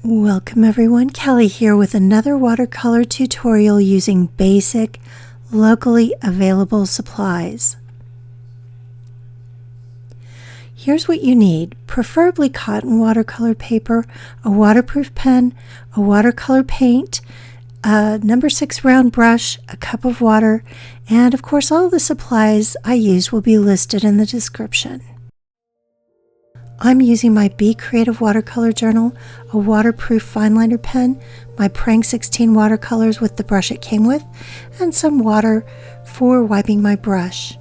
Welcome everyone, Kelly here with another watercolor tutorial using basic, locally available supplies. Here's what you need: preferably cotton watercolor paper, a waterproof pen, a watercolor paint, a number 6 round brush, a cup of water, and of course all the supplies I use will be listed in the description. I'm using my Be Creative watercolor journal, a waterproof fine liner pen, my Prang 16 watercolors with the brush it came with, and some water for wiping my brush.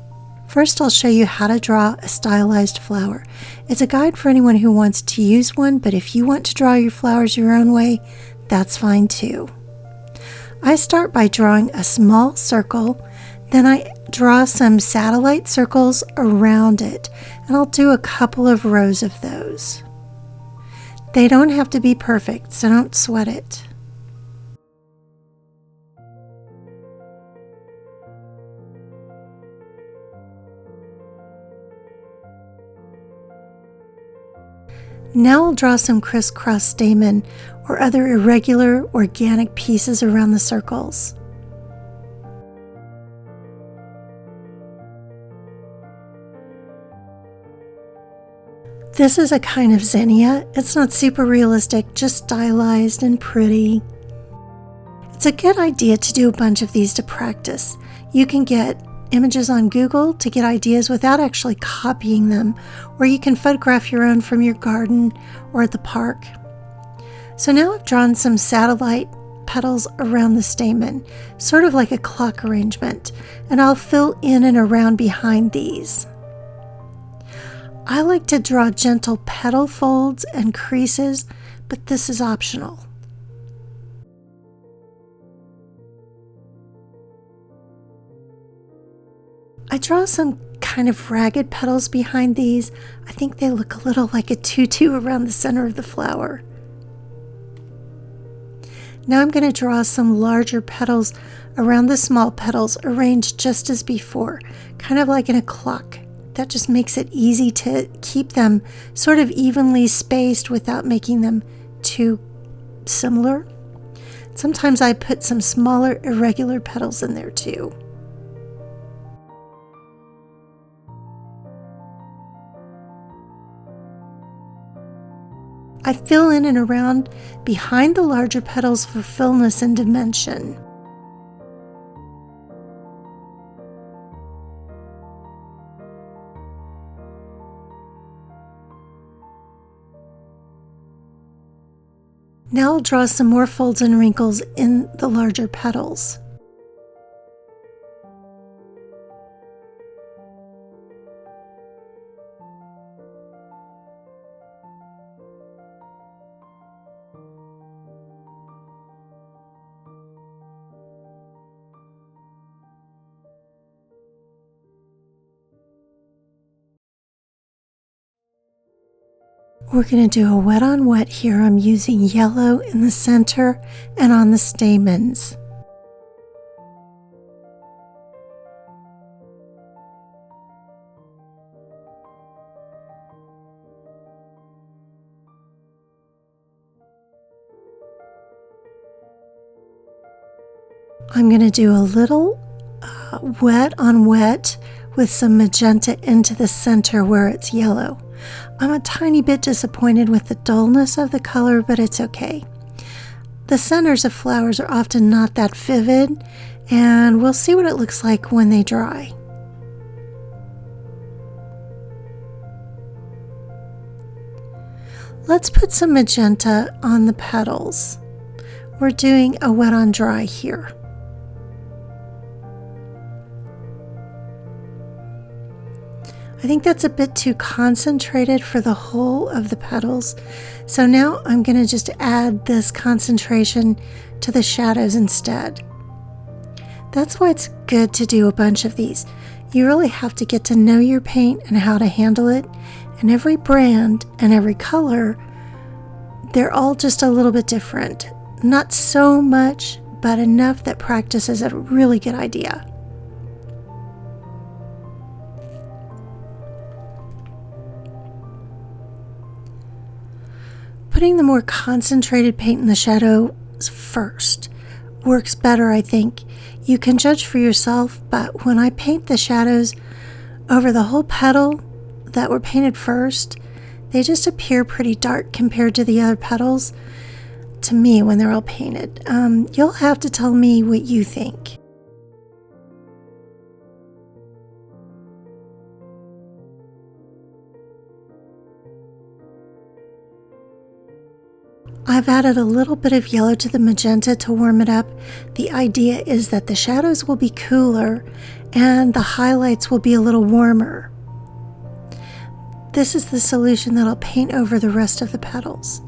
First, I'll show you how to draw a stylized flower. It's a guide for anyone who wants to use one, but if you want to draw your flowers your own way, that's fine too. I start by drawing a small circle, then I draw some satellite circles around it, and I'll do a couple of rows of those. They don't have to be perfect, so don't sweat it. Now I'll draw some crisscross stamen or other irregular organic pieces around the circles. This is a kind of zinnia. It's not super realistic, just stylized and pretty. It's a good idea to do a bunch of these to practice. You can get images on Google to get ideas without actually copying them, or you can photograph your own from your garden or at the park. So now I've drawn some satellite petals around the stamen, sort of like a clock arrangement, and I'll fill in and around behind these. I like to draw gentle petal folds and creases, but this is optional. I draw some kind of ragged petals behind these. I think they look a little like a tutu around the center of the flower. Now I'm going to draw some larger petals around the small petals, arranged just as before, kind of like in a clock. That just makes it easy to keep them sort of evenly spaced without making them too similar. Sometimes I put some smaller irregular petals in there too. I fill in and around behind the larger petals for fullness and dimension. Now I'll draw some more folds and wrinkles in the larger petals. We're going to do a wet on wet here. I'm using yellow in the center and on the stamens. I'm going to do a little wet on wet with some magenta into the center where it's yellow. I'm a tiny bit disappointed with the dullness of the color, but it's okay. The centers of flowers are often not that vivid, and we'll see what it looks like when they dry. Let's put some magenta on the petals. We're doing a wet on dry here. I think that's a bit too concentrated for the whole of the petals. So now I'm going to just add this concentration to the shadows instead. That's why it's good to do a bunch of these. You really have to get to know your paint and how to handle it. And every brand and every color, they're all just a little bit different. Not so much, but enough that practice is a really good idea. Putting the more concentrated paint in the shadows first works better, I think. You can judge for yourself, but when I paint the shadows over the whole petal that were painted first, they just appear pretty dark compared to the other petals to me when they're all painted. You'll have to tell me what you think. I've added a little bit of yellow to the magenta to warm it up. The idea is that the shadows will be cooler and the highlights will be a little warmer. This is the solution that I'll paint over the rest of the petals.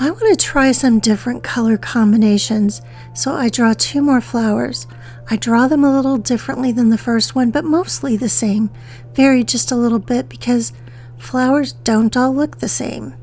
I want to try some different color combinations, so I draw 2 more flowers. I draw them a little differently than the first one, but mostly the same. Vary just a little bit because flowers don't all look the same.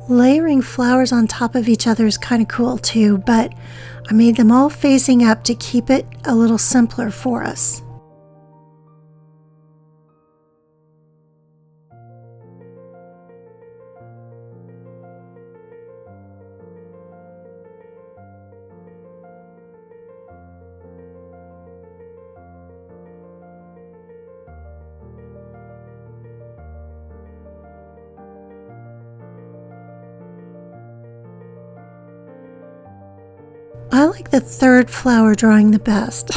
Layering flowers on top of each other is kind of cool too, but I made them all facing up to keep it a little simpler for us. I like the third flower drawing the best.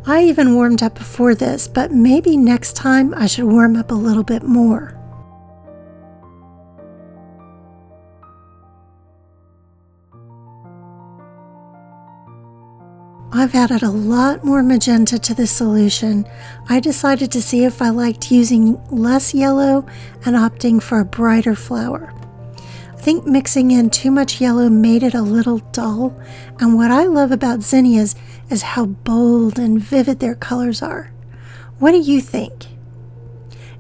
I even warmed up before this, but maybe next time I should warm up a little bit more. I've added a lot more magenta to this solution. I decided to see if I liked using less yellow and opting for a brighter flower. I think mixing in too much yellow made it a little dull, and what I love about zinnias is how bold and vivid their colors are. What do you think?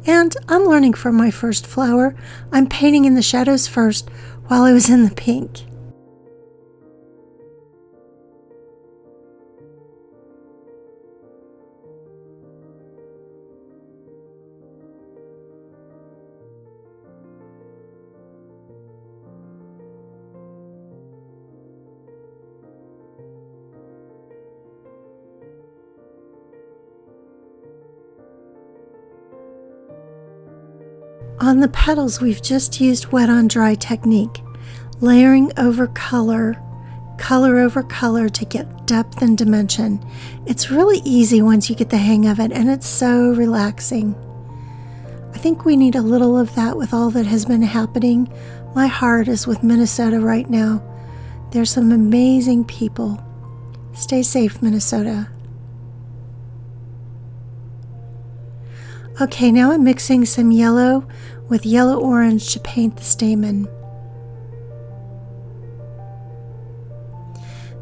And I'm learning from my first flower. I'm painting in the shadows first while I was in the pink. On the petals, we've just used wet on dry technique, layering over color, color over color to get depth and dimension. It's really easy once you get the hang of it, and it's so relaxing. I think we need a little of that with all that has been happening. My heart is with Minnesota right now. There's some amazing people. Stay safe, Minnesota. Okay, now I'm mixing some yellow with yellow-orange to paint the stamen.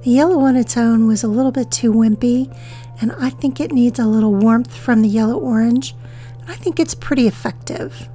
The yellow on its own was a little bit too wimpy, and I think it needs a little warmth from the yellow-orange. I think it's pretty effective.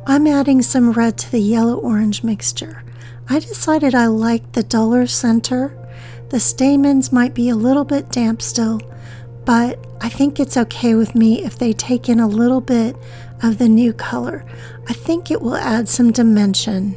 I'm adding some red to the yellow-orange mixture. I decided I liked the duller center. The stamens might be a little bit damp still, but I think it's okay with me if they take in a little bit of the new color. I think it will add some dimension.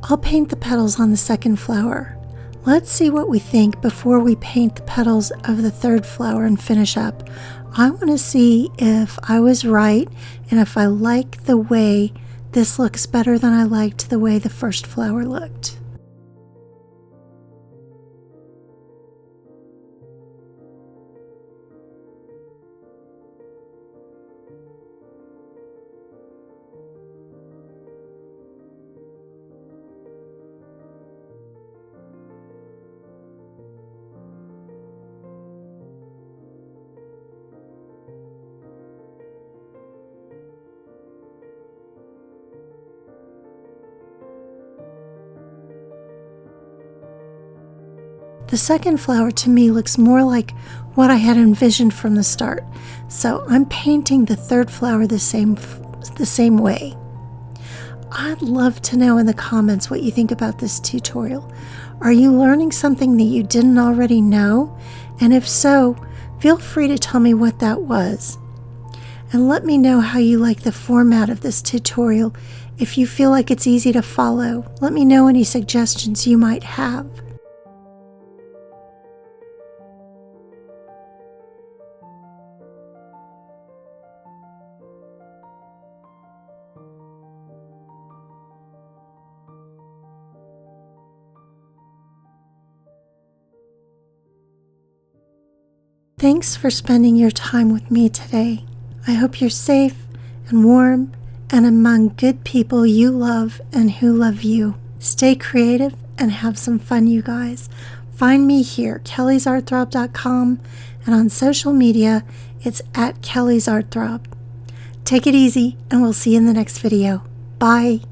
I'll paint the petals on the second flower. Let's see what we think before we paint the petals of the third flower and finish up. I want to see if I was right and if I like the way this looks better than I liked the way the first flower looked. The second flower to me looks more like what I had envisioned from the start, so I'm painting the third flower the same way. I'd love to know in the comments what you think about this tutorial. Are you learning something that you didn't already know? And if so, feel free to tell me what that was. And let me know how you like the format of this tutorial. If you feel like it's easy to follow, let me know any suggestions you might have. Thanks for spending your time with me today. I hope you're safe and warm and among good people you love and who love you. Stay creative and have some fun, you guys. Find me here, kellysartthrob.com, and on social media, it's @kellysartthrob. Take it easy, and we'll see you in the next video. Bye.